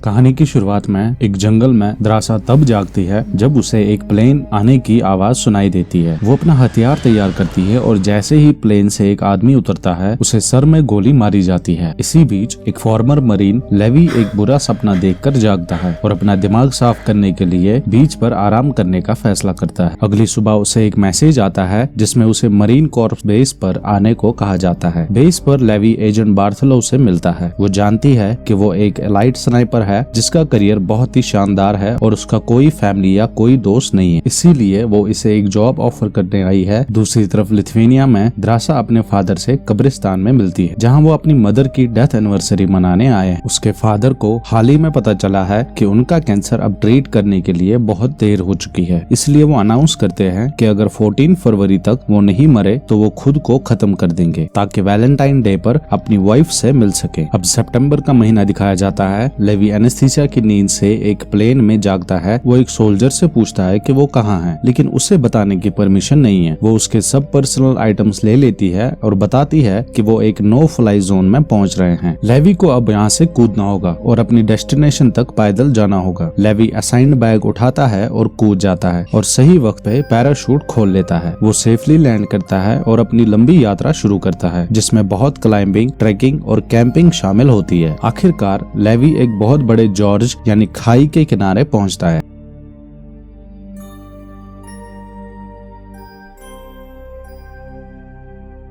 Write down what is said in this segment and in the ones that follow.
कहानी की शुरुआत में एक जंगल में द्रासा तब जागती है जब उसे एक प्लेन आने की आवाज सुनाई देती है। वो अपना हथियार तैयार करती है और जैसे ही प्लेन से एक आदमी उतरता है उसे सर में गोली मारी जाती है। इसी बीच एक फॉर्मर मरीन लेवी एक बुरा सपना देखकर जागता है और अपना दिमाग साफ करने के लिए बीच पर आराम करने का फैसला करता है। अगली सुबह उसे एक मैसेज आता है जिसमें उसे मरीन कॉर्प्स बेस पर आने को कहा जाता है। बेस पर लेवी एजेंट बार्थलो से मिलता है। वो जानती है कि वो एक एलाइट स्नाइपर है जिसका करियर बहुत ही शानदार है और उसका कोई फैमिली या कोई दोस्त नहीं है, इसीलिए वो इसे एक जॉब ऑफर करने आई है। दूसरी तरफ लिथुआनिया में द्रासा अपने फादर से कब्रिस्तान में मिलती है जहाँ वो अपनी मदर की डेथ एनिवर्सरी मनाने आए हैं। उसके फादर को हाल ही में पता चला है कि उनका कैंसर अब ट्रीट करने के लिए बहुत देर हो चुकी है, इसलिए वो अनाउंस करते हैं कि अगर 14 फरवरी तक वो नहीं मरे तो वो खुद को खत्म कर देंगे ताकि वैलेंटाइन डे पर अपनी वाइफ से मिल सके। अब सितंबर का महीना दिखाया जाता है। लेवी एनेस्थीसिया की नींद से एक प्लेन में जागता है। वो एक सोल्जर से पूछता है कि वो कहाँ है, लेकिन उसे बताने की परमिशन नहीं है। वो उसके सब पर्सनल आइटम्स ले लेती है और बताती है कि वो एक नो फ्लाई जोन में पहुंच रहे हैं। लेवी को अब यहाँ से कूदना होगा और अपनी डेस्टिनेशन तक पैदल जाना होगा। लेवी असाइन्ड बैग उठाता है और कूद जाता है और सही वक्त पे पैराशूट खोल लेता है। वो सेफली लैंड करता है और अपनी लंबी यात्रा शुरू करता है जिसमें बहुत क्लाइंबिंग, ट्रैकिंग और कैंपिंग शामिल होती है। आखिरकार लेवी एक बहुत बड़े जॉर्ज यानी खाई के किनारे पहुंचता है।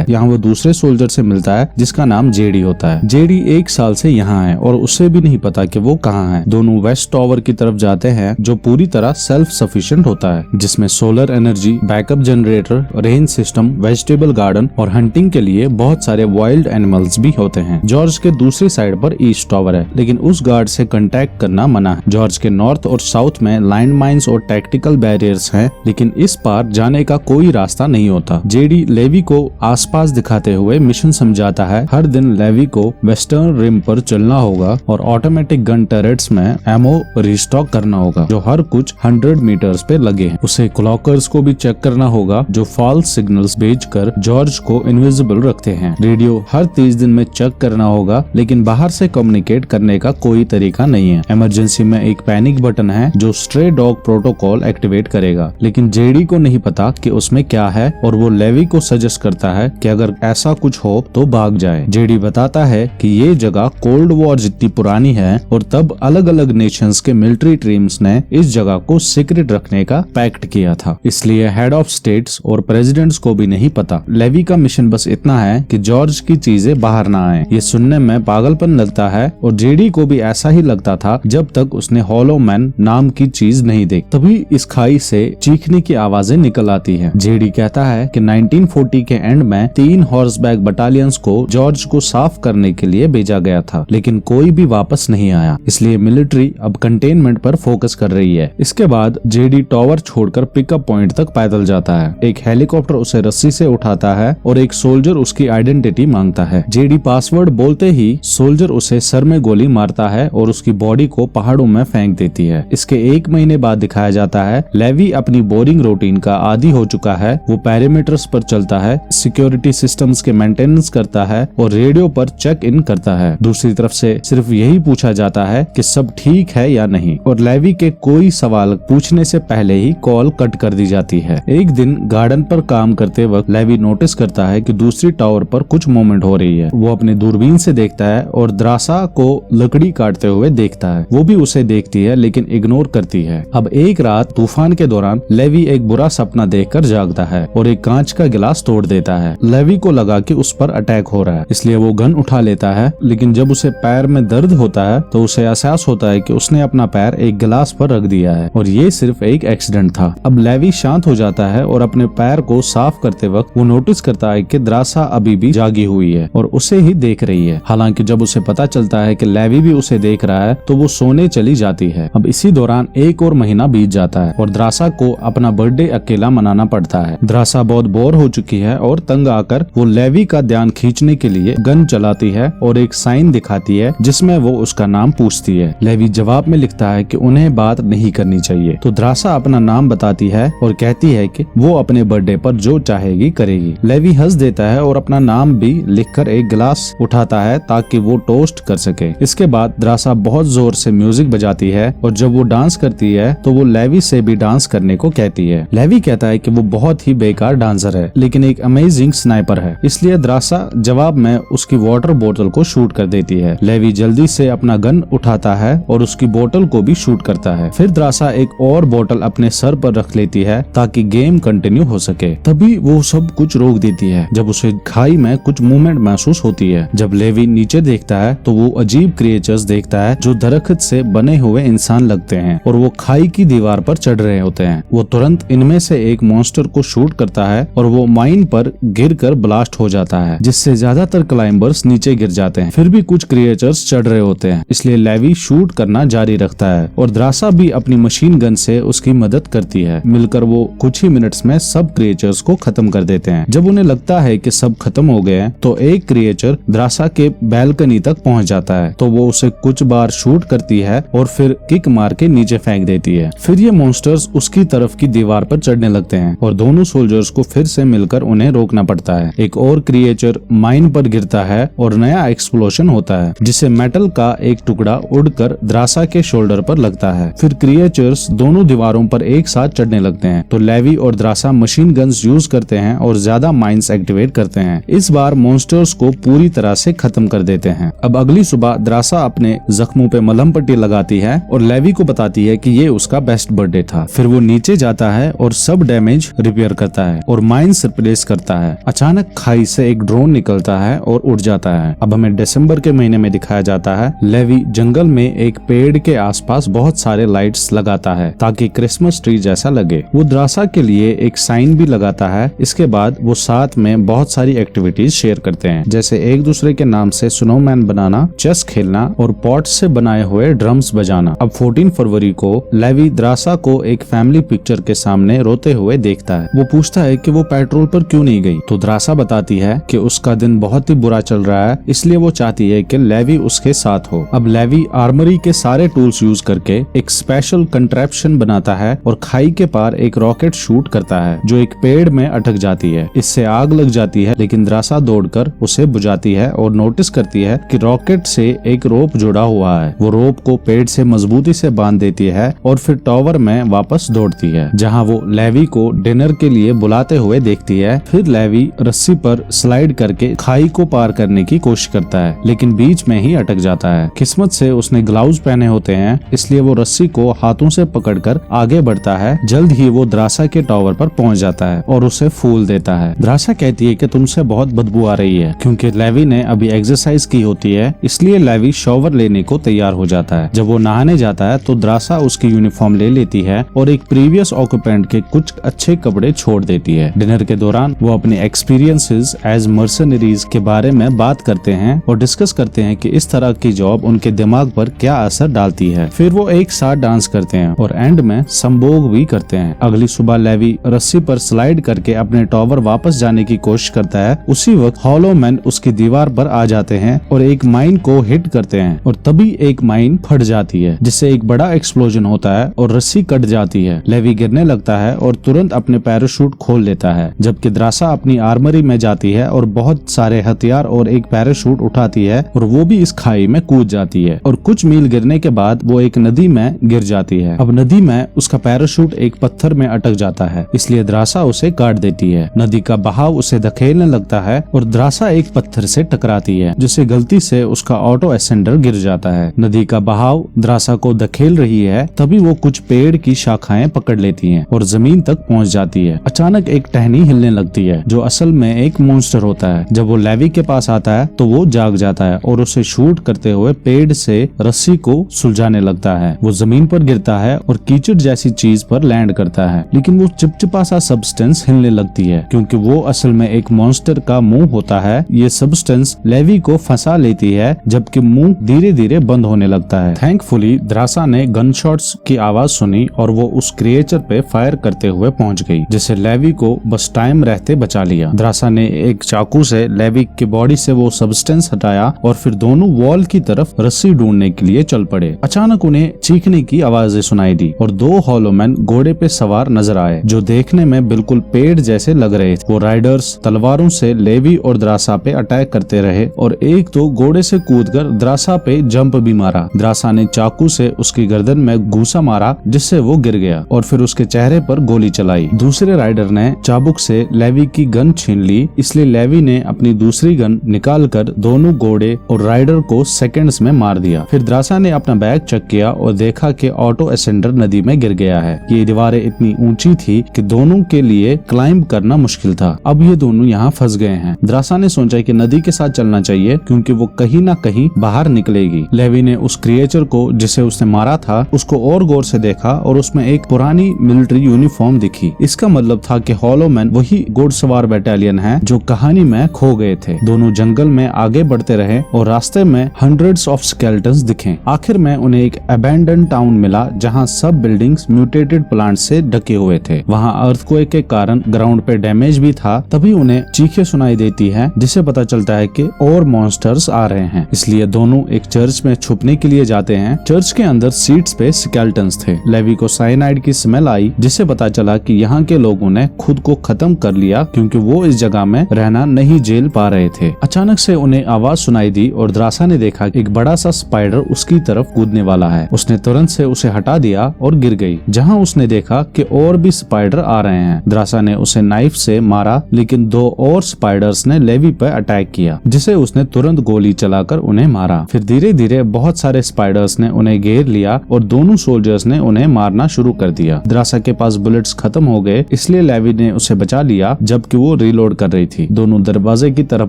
यहाँ वो दूसरे सोल्जर से मिलता है जिसका नाम जेडी होता है। जेडी 1 साल से यहाँ है और उसे भी नहीं पता कि वो कहाँ है। दोनों वेस्ट टावर की तरफ जाते हैं जो पूरी तरह सेल्फ सफिशिएंट होता है, जिसमें solar energy, backup generator, range system, vegetable garden और हंटिंग के लिए बहुत सारे वाइल्ड एनिमल्स भी होते हैं। जॉर्ज के दूसरी साइड पर ईस्ट टावर है, लेकिन उस गार्ड से कांटेक्ट करना मना है। जॉर्ज के नॉर्थ और साउथ में लैंड माइन्स और टैक्टिकल बैरियर्स हैं, लेकिन इस पार जाने का कोई रास्ता नहीं होता। जेडी लेवी को पास दिखाते हुए मिशन समझाता है। हर दिन लेवी को वेस्टर्न रिम पर चलना होगा और ऑटोमेटिक गन टर्रेट्स में एमो रिस्टॉक करना होगा जो हर कुछ 100 मीटर्स पे लगे हैं। उसे क्लॉकर्स को भी चेक करना होगा जो फॉल्स सिग्नल्स भेजकर जॉर्ज को इनविजिबल रखते हैं। रेडियो हर 30 दिन में चेक करना होगा, लेकिन बाहर से कम्युनिकेट करने का कोई तरीका नहीं है। इमरजेंसी में एक पैनिक बटन है जो स्ट्रे डॉग प्रोटोकॉल एक्टिवेट करेगा, लेकिन जेडी को नहीं पता कि उसमें क्या है और वो लेवी को सजेस्ट करता है कि अगर ऐसा कुछ हो तो भाग जाए। जेडी बताता है कि ये जगह कोल्ड वॉर जितनी पुरानी है और तब अलग अलग नेशंस के मिलिट्री टीम्स ने इस जगह को सीक्रेट रखने का पैक्ट किया था, इसलिए हेड ऑफ स्टेट्स और प्रेसिडेंट्स को भी नहीं पता। लेवी का मिशन बस इतना है कि जॉर्ज की चीजें बाहर ना आए। ये सुनने में पागलपन लगता है और जेडी को भी ऐसा ही लगता था जब तक उसने हॉलो मैन नाम की चीज नहीं देखी। तभी इस खाई से चीखने की आवाजें निकल आती है। जेडी कहता है कि 1940 के एंड में 3 हॉर्सबैक बटालियंस को जॉर्ज को साफ करने के लिए भेजा गया था, लेकिन कोई भी वापस नहीं आया, इसलिए मिलिट्री अब कंटेनमेंट पर फोकस कर रही है। इसके बाद जेडी टावर छोड़कर पिकअप पॉइंट तक पैदल जाता है। एक हेलीकॉप्टर उसे रस्सी से उठाता है और एक सोल्जर उसकी आइडेंटिटी मांगता है। जेडी पासवर्ड बोलते ही सोल्जर उसे सर में गोली मारता है और उसकी बॉडी को पहाड़ों में फेंक देती है। इसके 1 महीने बाद दिखाया जाता है लेवी अपनी बोरिंग रूटीन का आदी हो चुका है। वो पैरामीटर्स पर चलता है, सिक्योरिटी सिस्टम्स के मेंटेनेंस करता है और रेडियो पर चेक इन करता है। दूसरी तरफ से सिर्फ यही पूछा जाता है कि सब ठीक है या नहीं, और लेवी के कोई सवाल पूछने से पहले ही कॉल कट कर दी जाती है। एक दिन गार्डन पर काम करते वक्त लेवी नोटिस करता है कि दूसरी टावर पर कुछ मूवमेंट हो रही है। वो अपने दूरबीन से देखता है और द्रासा को लकड़ी काटते हुए देखता है। वो भी उसे देखती है लेकिन इग्नोर करती है। अब एक रात तूफान के दौरान लेवी एक बुरा सपना देखकर जागता है और एक कांच का गिलास तोड़ देता है। लेवी को लगा कि उस पर अटैक हो रहा है, इसलिए वो गन उठा लेता है, लेकिन जब उसे पैर में दर्द होता है तो उसे एहसास होता है कि उसने अपना पैर एक गिलास पर रख दिया है और ये सिर्फ एक एक्सीडेंट था। अब लेवी शांत हो जाता है और अपने पैर को साफ करते वक्त वो नोटिस करता है कि द्रासा अभी भी जागी हुई है और उसे ही देख रही है। हालांकि जब उसे पता चलता है कि लेवी भी उसे देख रहा है तो वो सोने चली जाती है। अब इसी दौरान एक और महीना बीत जाता है और द्रासा को अपना बर्थडे अकेला मनाना पड़ता है। द्रासा बहुत बोर हो चुकी है और तंग आ उठाकर वो लेवी का ध्यान खींचने के लिए गन चलाती है और एक साइन दिखाती है जिसमें वो उसका नाम पूछती है। लेवी जवाब में लिखता है कि उन्हें बात नहीं करनी चाहिए। तो द्रासा अपना नाम बताती है और कहती है कि वो अपने बर्थडे पर जो चाहेगी करेगी। लेवी हंस देता है और अपना नाम भी लिखकर एक गिलास उठाता है ताकि वो टोस्ट कर सके। इसके बाद द्रासा बहुत जोर से म्यूजिक बजाती है और जब वो डांस करती है तो वो लेवी से भी डांस करने को कहती है। लेवी कहता है कि वो बहुत ही बेकार डांसर है लेकिन एक अमेजिंग स्नाइपर है, इसलिए द्रासा जवाब में उसकी वाटर बोतल को शूट कर देती है। लेवी जल्दी से अपना गन उठाता है और उसकी बोतल को भी शूट करता है। फिर द्रासा एक और बोतल अपने सर पर रख लेती है ताकि गेम कंटिन्यू हो सके। तभी वो सब कुछ रोक देती है जब उसे खाई में कुछ मूवमेंट महसूस होती है। जब लेवी नीचे देखता है तो वो अजीब क्रिएचर्स देखता है जो दरख्त से बने हुए इंसान लगते हैं और वो खाई की दीवार पर चढ़ रहे होते हैं। वो तुरंत इनमें से एक मॉन्स्टर को शूट करता है और वो माइन पर गिरकर ब्लास्ट हो जाता है, जिससे ज्यादातर क्लाइंबर्स नीचे गिर जाते हैं। फिर भी कुछ क्रिएचर्स चढ़ रहे होते हैं, इसलिए लेवी शूट करना जारी रखता है और द्रासा भी अपनी मशीन गन से उसकी मदद करती है। मिलकर वो कुछ ही मिनट्स में सब क्रिएचर्स को खत्म कर देते हैं। जब उन्हें लगता है कि सब खत्म हो गए हैं तो एक क्रिएचर द्रासा के बैल्कनी तक पहुंच जाता है, तो वो उसे कुछ बार शूट करती है और फिर किक मार के नीचे फेंक देती है। फिर ये मॉन्स्टर्स उसकी तरफ की दीवार पर चढ़ने लगते हैं और दोनों सोल्जर्स को फिर से मिलकर उन्हें रोकना पड़ता है। एक और क्रिएचर माइन पर गिरता है और नया एक्सप्लोजन होता है जिससे मेटल का एक टुकड़ा उड़कर द्रासा के शोल्डर पर लगता है। फिर क्रिएचर्स दोनों दीवारों पर एक साथ चढ़ने लगते हैं, तो लेवी और द्रासा मशीन गन्स यूज करते हैं और ज्यादा माइंस एक्टिवेट करते हैं। इस बार मॉन्स्टर्स को पूरी तरह से खत्म कर देते हैं। अब अगली सुबह द्रासा अपने जख्मों पे मलहम पट्टी लगाती है और लेवी को बताती है कि ये उसका बेस्ट बर्थडे था। फिर वो नीचे जाता है और सब डैमेज रिपेयर करता है और माइंस रिप्लेस करता है। अचानक खाई से एक ड्रोन निकलता है और उड़ जाता है। अब हमें दिसंबर के महीने में दिखाया जाता है। लेवी जंगल में एक पेड़ के आसपास बहुत सारे लाइट्स लगाता है ताकि क्रिसमस ट्री जैसा लगे। वो द्रासा के लिए एक साइन भी लगाता है। इसके बाद वो साथ में बहुत सारी एक्टिविटीज शेयर करते हैं, जैसे एक दूसरे के नाम से स्नोमैन बनाना, चेस खेलना और पॉट से बनाए हुए ड्रम्स बजाना। अब 14 फरवरी को लेवी द्रासा को एक फैमिली पिक्चर के सामने रोते हुए देखता है। वो पूछता है कि वो पेट्रोल पर क्यों नहीं गई, तो द्रासा बताती है कि उसका दिन बहुत ही बुरा चल रहा है, इसलिए वो चाहती है कि लेवी उसके साथ हो। अब लेवी आर्मरी के सारे टूल्स यूज करके एक स्पेशल कंट्रैप्शन बनाता है और खाई के पार एक रॉकेट शूट करता है जो एक पेड़ में अटक जाती है। इससे आग लग जाती है, लेकिन द्रासा दौड़कर उसे बुझाती है और नोटिस करती है कि रॉकेट से एक रोप जुड़ा हुआ है। वो रोप को पेड़ से मजबूती से बांध देती है और फिर टावर में वापस दौड़ती है, जहां वो लेवी को डिनर के लिए बुलाते हुए देखती है। फिर लेवी रस्सी पर स्लाइड करके खाई को पार करने की कोशिश करता है, लेकिन बीच में ही अटक जाता है। किस्मत से उसने ग्लव्स पहने होते हैं, इसलिए वो रस्सी को हाथों से पकड़कर आगे बढ़ता है। जल्द ही वो द्रासा के टावर पर पहुंच जाता है और उसे फूल देता है। द्रासा कहती है कि तुमसे बहुत बदबू आ रही है, क्योंकि लेवी ने अभी एक्सरसाइज की होती है, इसलिए लेवी शॉवर लेने को तैयार हो जाता है। जब वो नहाने जाता है तो द्रासा उसकी यूनिफॉर्म ले लेती है और एक प्रीवियस ऑक्यूपेंट के कुछ अच्छे कपड़े छोड़ देती है। डिनर के दौरान वो अपने एक्सपीरियंसेस एज मर्सनरीज के बारे में बात करते हैं और डिस्कस करते हैं कि इस तरह की जॉब उनके दिमाग पर क्या असर डालती है। फिर वो एक साथ डांस करते हैं और एंड में संभोग भी करते हैं। अगली सुबह लेवी रस्सी पर स्लाइड करके अपने टावर वापस जाने की कोशिश करता है। उसी वक्त हॉलो मैन उसकी दीवार पर आ जाते हैं और एक माइन को हिट करते हैं और तभी एक माइन फट जाती है, जिससे एक बड़ा एक्सप्लोजन होता है और रस्सी कट जाती है। लेवी गिरने लगता है और तुरंत अपने पैराशूट खोल लेता है, जबकि द्रासा अपनी आर्मरी में जाती है और बहुत सारे हथियार और एक पैराशूट उठाती है और वो भी इस खाई में कूद जाती है और कुछ मील गिरने के बाद वो एक नदी में गिर जाती है। अब नदी में उसका पैराशूट एक पत्थर में अटक जाता है, इसलिए द्रासा उसे काट देती है। नदी का बहाव उसे धकेलने लगता है और द्रासा एक पत्थर से टकराती है, जिससे गलती से उसका ऑटो असेंडर गिर जाता है। नदी का बहाव द्रासा को धकेल रही है, तभी वो कुछ पेड़ की शाखाएं पकड़ लेती हैं और जमीन तक पहुंच जाती है। अचानक एक टहनी हिलने लगती है, जो असल में एक मॉन्स्टर होता है। जब वो लेवी के पास आता है तो वो जाग जाता है और उसे शूट करते हुए पेड़ से रस्सी को सुलझाने लगता है। वो जमीन पर गिरता है और कीचड़ जैसी चीज पर लैंड करता है, लेकिन वो चिपचिपा सा सब्सटेंस हिलने लगती है, क्योंकि वो असल में एक मॉन्स्टर का मुंह होता है। ये सब्सटेंस लेवी को फंसा लेती है, जबकि मुंह धीरे धीरे बंद होने लगता है। थैंकफुली द्रासा ने गन शॉट्स की आवाज सुनी और वो उस क्रिएचर पे फायर करते हुए पहुंच गई, जिससे लेवी को बस टाइम रहते बचा लिया। द्रासा ने एक चाकू से लेवी की बॉडी से वो सब्सटेंस हटाया और फिर दोनों वॉल की तरफ रस्सी ढूंढने के लिए चल पड़े। अचानक उन्हें चीखने की आवाजें सुनाई दी और दो हॉलोमैन घोड़े पे सवार नजर आए जो देखने में बिल्कुल पेड़ जैसे लग रहे थे। वो राइडर्स तलवारों से लेवी और द्रासा पे अटैक करते रहे और एक तो घोड़े से कूदकर द्रासा पे जंप भी मारा। द्रासा ने चाकू से उसकी गर्दन में घूसा मारा जिससे वो गिर गया और फिर उसके चेहरे पर गोली चलाई। दूसरे राइडर ने चाबुक से लेवी की गन छीन ली, इसलिए लेवी ने अपनी दूसरी गन निकालकर दोनों घोड़े और राइडर को सेकंड्स में मार दिया। फिर द्रासा ने अपना बैग चेक किया और देखा कि ऑटो एसेंडर नदी में गिर गया है। ये दीवारें इतनी ऊंची थी कि दोनों के लिए क्लाइंब करना मुश्किल था। अब ये दोनों यहाँ फंस गए हैं। द्रासा ने सोचा कि नदी के साथ चलना चाहिए क्योंकि वो कहीं ना कहीं बाहर निकलेगी। लेवी ने उस क्रिएचर को जिसे उसने मारा था उसको और गौर से देखा और उसमें एक पुरानी मिलिट्री यूनिफॉर्म दिखी। इसका मतलब था कि हॉलोमैन वही घुड़सवार बटालियन है जो कहानी में खो गए थे। दोनों जंगल में आगे बढ़ते रहे और रास्ते में हंड्रेड्स ऑफ स्केलेटन्स दिखे। आखिर में उन्हें एक अबैंडन टाउन मिला जहां सब बिल्डिंग्स म्यूटेटेड प्लांट से ढके हुए थे। वहां अर्थक्वेक के कारण ग्राउंड पे डैमेज भी था। तभी उन्हें चीखें सुनाई देती है जिससे पता चलता है कि और मॉन्स्टर्स आ रहे हैं। इसलिए दोनों एक चर्च में छुपने के लिए जाते हैं। चर्च के अंदर सीट्स पे स्केलेटन्स थे। लेवी को साइनाइड की स्मेल आई जिससे पता चला कि यहाँ के लोगों ने खुद को खत्म कर लिया क्योंकि वो इस जगह में रहना नहीं झेल पा रहे थे। अचानक से उन्हें आवाज सुनाई दी और द्रासा ने देखा कि एक बड़ा सा स्पाइडर उसकी तरफ कूदने वाला है। उसने तुरंत से उसे हटा दिया और गिर गई। जहां उसने देखा कि और भी स्पाइडर आ रहे हैं। द्रासा ने उसे नाइफ से मारा लेकिन दो और स्पाइडर्स ने लेवी पर अटैक किया जिसे उसने तुरंत गोली चलाकर उन्हें मारा। फिर धीरे धीरे बहुत सारे स्पाइडर्स ने उन्हें घेर लिया और दोनों सोल्जर्स ने उन्हें मारना शुरू कर दिया। द्रासा के पास बुलेट्स खत्म हो गए इसलिए लेवी ने उसे बचा लिया जबकि वो रीलोड कर रही थी। दोनों दरवाजे की तरफ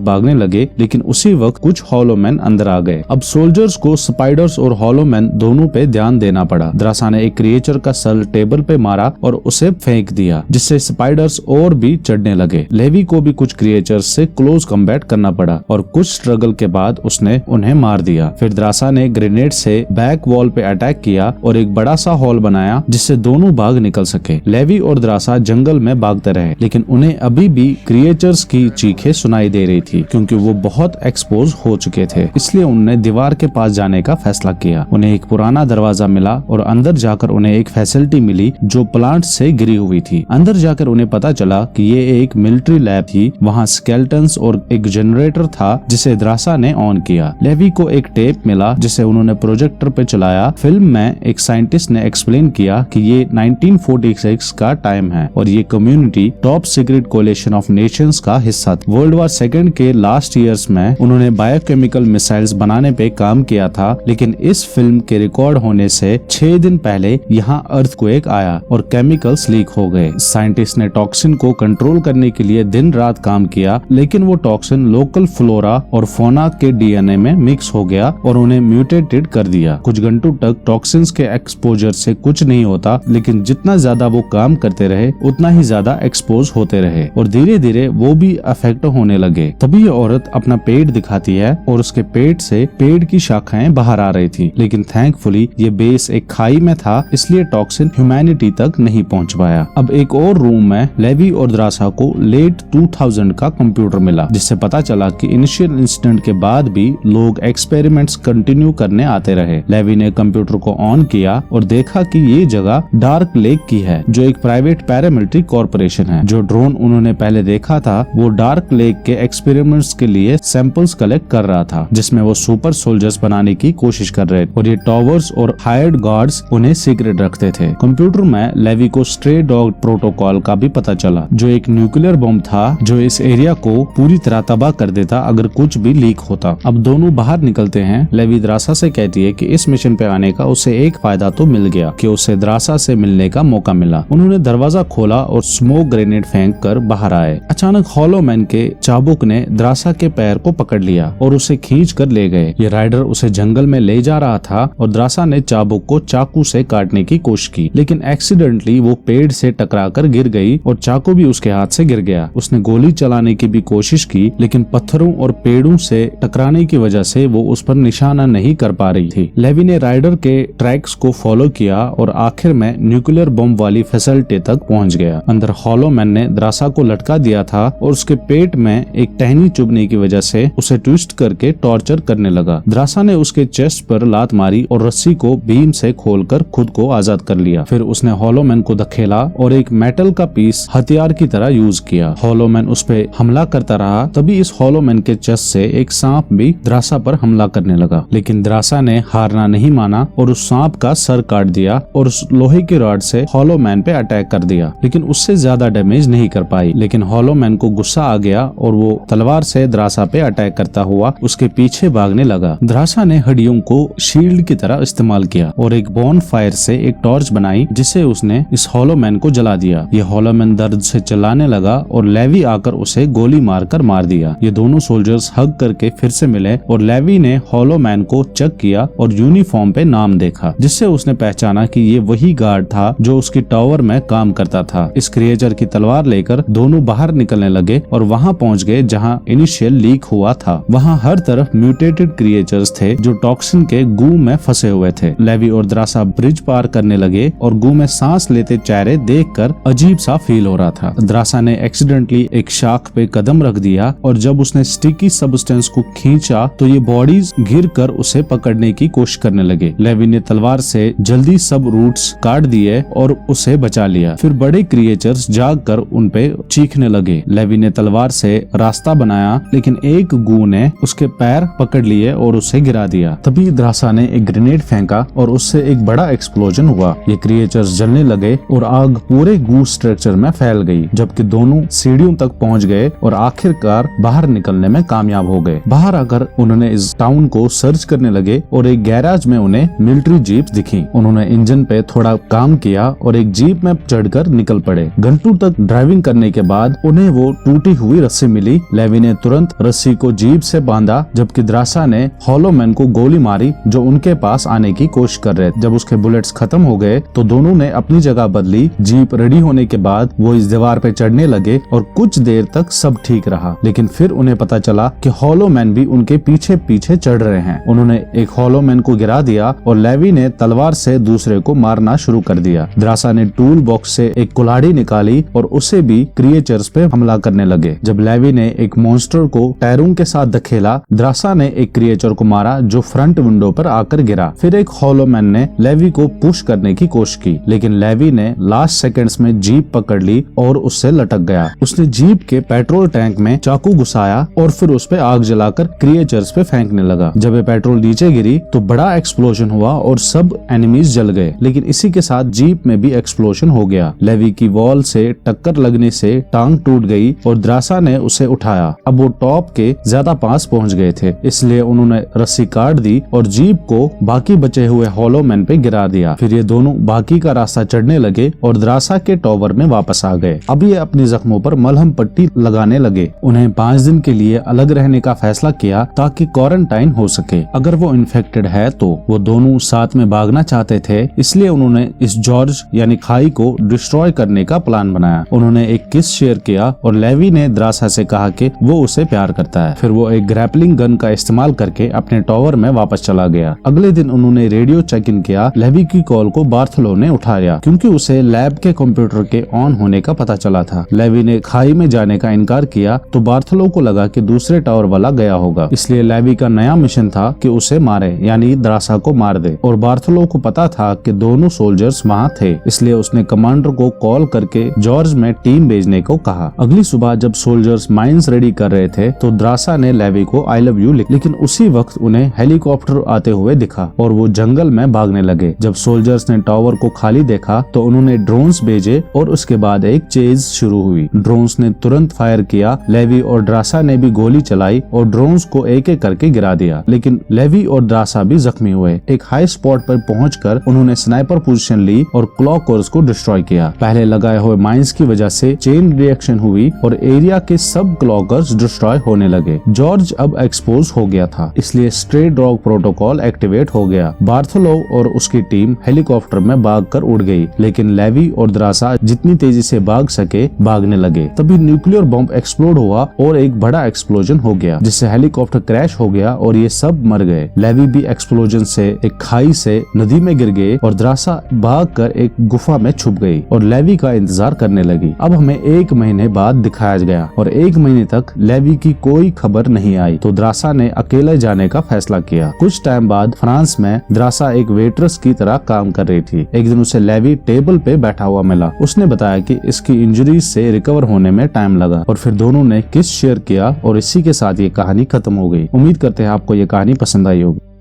भागने लगे लेकिन उसी वक्त कुछ हॉलोमैन अंदर आ गए। अब सोल्जर्स को स्पाइडर्स और हॉलोमैन दोनों पे ध्यान देना पड़ा। द्रासा ने एक क्रिएचर का सर टेबल पे मारा और उसे फेंक दिया जिससे स्पाइडर्स और भी चढ़ने लगे। लेवी को भी कुछ क्रिएचर्स से क्लोज कॉम्बैट करना पड़ा और कुछ स्ट्रगल के बाद उसने उन्हें मार दिया। फिर द्रासा ने ग्रेनेड से बैक वॉल पे अटैक किया और एक बड़ा सा हॉल बनाया जिससे दोनों भाग निकल सके। लेवी और द्रासा जंगल में भागते रहे लेकिन उन्हें अभी भी क्रिएचर्स की चीखें सुनाई दे रही थी क्योंकि वो बहुत एक्सपोज हो चुके थे। इसलिए उन्होंने दीवार के पास जाने का फैसला किया। उन्हें एक पुराना दरवाजा मिला और अंदर जाकर उन्हें एक फैसिलिटी मिली जो प्लांट से गिरी हुई थी। अंदर जाकर उन्हें पता चला कि ये एक मिलिट्री लैब थी। वहाँ स्केलेटन्स और एक जनरेटर था जिसे द्रासा ने ऑन किया। लेवी को एक टेप मिला जिसे उन्होंने प्रोजेक्टर पे चलाया। फिल्म में एक साइंटिस्ट ने एक्सप्लेन किया कि ये 1946 का टाइम है और ये community top secret collision of Nations का हिस्सा था। वर्ल्ड वॉर सेकेंड के लास्ट ईयर्स में उन्होंने बायोकेमिकल मिसाइल्स बनाने पे काम किया था लेकिन इस फिल्म के रिकॉर्ड होने से 6 दिन पहले यहाँ अर्थक्वेक आया और केमिकल्स लीक हो गए। साइंटिस्ट ने टॉक्सिन को कंट्रोल करने के लिए दिन रात काम किया लेकिन वो टॉक्सिन लोकल फ्लोरा और फोना के डीएनए में मिक्स हो गया और उन्हें म्यूटेटेड कर दिया। कुछ घंटों तक टॉक्सिन्स के एक्सपोजर से कुछ नहीं होता लेकिन जितना ज्यादा वो काम करते रहे उतना ही ज्यादा एक्सपोज होते रहे और धीरे धीरे वो भी अफेक्ट होने लगे। तभी ये औरत अपना पेट दिखाती है और उसके पेट से पेड़ की शाखाएं बाहर आ रही थी लेकिन थैंकफुली ये बेस एक खाई में था इसलिए टॉक्सिन ह्यूमैनिटी तक नहीं पहुंच पाया। अब एक और रूम में लेवी और द्रासा को लेट 2000 का कंप्यूटर मिला जिससे पता चला कि इनिशियल इंसिडेंट के बाद भी लोग एक्सपेरिमेंट्स कंटिन्यू करने आते रहे। लेवी ने कंप्यूटर को ऑन किया और देखा कि ये जगह डार्क लेक की है जो एक प्राइवेट पैरामिलिट्री कॉर्पोरेशन है। जो ड्रोन उन्होंने पहले देखा था वो डार्क लेक के एक्सपेरिमेंट्स के लिए सैंपल्स कलेक्ट कर रहा था जिसमें वो सुपर सोल्जर्स बनाने की कोशिश कर रहे थे और ये टॉवर्स और हायर्ड गार्ड्स उन्हें सीक्रेट रखते थे। कंप्यूटर में लेवी को स्ट्रे डॉग प्रोटोकॉल का भी पता चला जो एक न्यूक्लियर बम था जो इस एरिया को पूरी तरह तबाह कर देता अगर कुछ भी लीक होता। अब दोनों बाहर निकलते हैं। लेवी द्रासा से कहती है कि इस मिशन पे आने का उसे एक फायदा तो मिल गया कि उसे द्रासा से मिलने का मौका मिला। उन्होंने दरवाजा खोला और स्मोक ग्रेनेड फेंक कर बाहर आए। अचानक हॉलोमैन के चाबुक ने द्रासा के पैर को पकड़ लिया और उसे खींच कर ले गए। ये राइडर उसे जंगल में ले जा रहा था और द्रासा ने चाबुक को चाकू से काटने की कोशिश की लेकिन एक्सीडेंटली वो पेड़ से टकराकर गिर गई और चाकू भी उसके हाथ से गिर गया। उसने गोली चलाने की भी कोशिश की लेकिन पत्थरों और पेड़ों से टकराने की वजह से वो उस पर निशाना नहीं कर पा रही थी। लेवी ने राइडर के ट्रैक्स को फॉलो किया और आखिर में न्यूक्लियर बम वाली फैसिलिटी तक पहुंच गया। अंदर हॉलोमैन ने द्रासा को लटका दिया लिया था और उसके पेट में एक टहनी चुभने की वजह से उसे ट्विस्ट करके टॉर्चर करने लगा। द्रासा ने उसके चेस्ट पर लात मारी और रस्सी को बीम से खोलकर खुद को आजाद कर लिया। फिर उसने हॉलो मैन को धकेला और एक मेटल का पीस हथियार की तरह यूज किया। हॉलो मैन उस पे हमला करता रहा। तभी इस हॉलो मैन के चेस्ट से एक सांप भी द्रासा पर हमला करने लगा, लेकिन द्रासा ने हारना नहीं माना और उस सांप का सर काट दिया और उस लोहे की रॉड से हॉलो मैन पे अटैक कर दिया, लेकिन उससे ज्यादा डैमेज नहीं कर पाई। लेकिन हॉलो मैन को गुस्सा आ गया और वो तलवार से द्रासा पे अटैक करता हुआ उसके पीछे भागने लगा। द्रासा ने हड्डियों को शील्ड की तरह इस्तेमाल किया और एक बॉन फायर से एक टॉर्च बनाई जिसे उसने इस हॉलो मैन को जला दिया। ये हॉलो मैन दर्द से चिल्लाने लगा और लेवी आकर उसे गोली मारकर मार दिया। ये दोनों सोल्जर्स हग करके फिर से मिले और लेवी ने हॉलो मैन को चेक किया और यूनिफॉर्म पे नाम देखा, जिससे उसने पहचाना कि ये वही गार्ड था जो उसकी टावर में काम करता था। इस क्रिएचर की तलवार लेकर दोनों बाहर निकलने लगे और वहां पहुंच गए जहां इनिशियल लीक हुआ था। वहां हर तरफ म्यूटेटेड क्रिएचर्स थे जो टॉक्सिन के गू में फंसे हुए थे। लेवी और द्रासा ब्रिज पार करने लगे और गू में सांस लेते चेहरे देखकर अजीब सा फील हो रहा था। द्रासा ने एक्सीडेंटली एक शाख पे कदम रख दिया और जब उसने स्टिकी सब्सटेंस को खींचा तो ये बॉडीज गिर कर उसे पकड़ने की कोशिश करने लगे। लेवी ने तलवार से जल्दी सब रूट्स काट दिए और उसे बचा लिया। फिर बड़े क्रिएचर्स जाग कर उन पे चीखने लगे। लेवी ने तलवार से रास्ता बनाया, लेकिन एक गू ने उसके पैर पकड़ लिए और उसे गिरा दिया। तभी द्रासा ने एक ग्रेनेड फेंका और उससे एक बड़ा एक्सप्लोजन हुआ। ये क्रिएचर्स जलने लगे और आग पूरे गू स्ट्रक्चर में फैल गई, जबकि दोनों सीढ़ियों तक पहुंच गए और आखिरकार बाहर निकलने में कामयाब हो गए। बाहर आकर उन्होंने इस टाउन को सर्च करने लगे और एक गैराज में उन्हें मिलिट्री जीप दिखी। उन्होंने इंजन पे थोड़ा काम किया और एक जीप में चढ़कर निकल पड़े। घंटों तक ड्राइविंग करने के बाद उन्हें वो टूटी हुई रस्सी मिली। लेवी ने तुरंत रस्सी को जीप से बांधा, जबकि द्रासा ने हॉलो मैन को गोली मारी जो उनके पास आने की कोशिश कर रहे थे। जब उसके बुलेट्स खत्म हो गए तो दोनों ने अपनी जगह बदली। जीप रेडी होने के बाद वो इस दीवार पे चढ़ने लगे और कुछ देर तक सब ठीक रहा, लेकिन फिर उन्हें पता चला कि हॉलो मैन भी उनके पीछे पीछे चढ़ रहे हैं। उन्होंने एक हॉलो मैन को गिरा दिया और लेवी ने तलवार से दूसरे को मारना शुरू कर दिया। द्रासा ने टूल बॉक्स से एक कुल्हाड़ी निकाली और उसे भी क्रिएचर्स पे हमला करने लगे। जब लेवी ने एक मॉन्स्टर को टायरों के साथ धकेला, द्रासा ने एक क्रिएचर को मारा जो फ्रंट विंडो पर आकर गिरा। फिर एक हॉलो मैन ने लेवी को पुश करने की कोशिश की, लेकिन लेवी ने लास्ट सेकंड्स में जीप पकड़ ली और उससे लटक गया। उसने जीप के पेट्रोल टैंक में चाकू घुसाया और फिर उस पे आग जलाकर क्रिएचर्स पे फेंकने लगा। जब ये पेट्रोल नीचे गिरी तो बड़ा एक्सप्लोजन हुआ और सब एनिमीज जल गए, लेकिन इसी के साथ जीप में भी एक्सप्लोजन हो गया। लेवी की वॉल से टक्कर लगने से टांग टूट गई और द्रासा ने उसे उठाया। अब वो टॉप के ज्यादा पास पहुंच गए थे, इसलिए उन्होंने रस्सी काट दी और जीप को बाकी बचे हुए हॉलो मैन पे गिरा दिया। फिर ये दोनों बाकी का रास्ता चढ़ने लगे और द्रासा के टावर में वापस आ गए। अब ये अपने जख्मों पर मलहम पट्टी लगाने लगे। उन्हें 5 दिन के लिए अलग रहने का फैसला किया ताकि क्वारंटाइन हो सके। अगर वो इन्फेक्टेड है तो वो दोनों साथ में भागना चाहते थे, इसलिए उन्होंने इस जॉर्ज यानी खाई को डिस्ट्रॉय करने का प्लान बनाया। उन्होंने एक किस शेयर किया और लेवी ने द्रासा से कहा कि वो उसे प्यार करता है। फिर वो एक ग्रैपलिंग गन का इस्तेमाल करके अपने टावर में वापस चला गया। अगले दिन उन्होंने रेडियो चेक इन किया। लेवी की कॉल को बार्थलो ने उठाया क्योंकि उसे लैब के कंप्यूटर के ऑन होने का पता चला था। लेवी ने खाई में जाने का इनकार किया तो बार्थलो को लगा कि दूसरे टावर वाला गया होगा, इसलिए लेवी का नया मिशन था कि उसे मारे यानी द्रासा को मार दे। और बार्थलो को पता था कि दोनों सोल्जर्स वहाँ थे, इसलिए उसने कमांडर को कॉल करके जॉर्ज में टीम भेजने को कहा। अगली सुबह जब सोल्जर्स माइंस रेडी कर रहे थे तो द्रासा ने लेवी को आई लव यू लिखा, लेकिन उसी वक्त उन्हें हेलीकॉप्टर आते हुए दिखा और वो जंगल में भागने लगे। जब सोल्जर्स ने टावर को खाली देखा तो उन्होंने ड्रोन्स भेजे और उसके बाद एक चेज शुरू हुई। ड्रोन्स ने तुरंत फायर किया। लेवी और द्रासा ने भी गोली चलाई और ड्रोन्स को एक एक करके गिरा दिया, लेकिन लेवी और द्रासा भी जख्मी हुए। एक हाई स्पॉट पर पहुंचकर उन्होंने स्नाइपर पोजीशन ली और क्लॉक कोर्स को डिस्ट्रॉय किया। पहले लगाए हुए माइंस की वजह से चेन रिएक्शन हुई और एरिया के सब क्लॉकर्स डिस्ट्रॉय होने लगे। जॉर्ज अब एक्सपोज हो गया था, इसलिए स्ट्रे डॉग प्रोटोकॉल एक्टिवेट हो गया। बार्थलो और उसकी टीम हेलीकॉप्टर में भागकर उड़ गई, लेकिन लेवी और द्रासा जितनी तेजी से भाग सके भागने लगे। तभी न्यूक्लियर बॉम्ब एक्सप्लोड हुआ और एक बड़ा एक्सप्लोजन हो गया, जिससे हेलीकॉप्टर क्रैश हो गया और ये सब मर गए। लेवी भी एक्सप्लोजन से एक खाई से नदी में गिर गए और द्रासा भागकर एक गुफा में छुप गई और लेवी का इंतजार करने लगी। अब हमें 1 महीने महीने बाद दिखाया गया और 1 महीने तक लेवी की कोई खबर नहीं आई, तो द्रासा ने अकेले जाने का फैसला किया। कुछ टाइम बाद फ्रांस में द्रासा एक वेट्रेस की तरह काम कर रही थी। एक दिन उसे लेवी टेबल पे बैठा हुआ मिला। उसने बताया कि इसकी इंजरीज से रिकवर होने में टाइम लगा और फिर दोनों ने किस शेयर किया और इसी के साथ ये कहानी खत्म हो गई। उम्मीद करते हैं आपको ये कहानी पसंद आई होगी।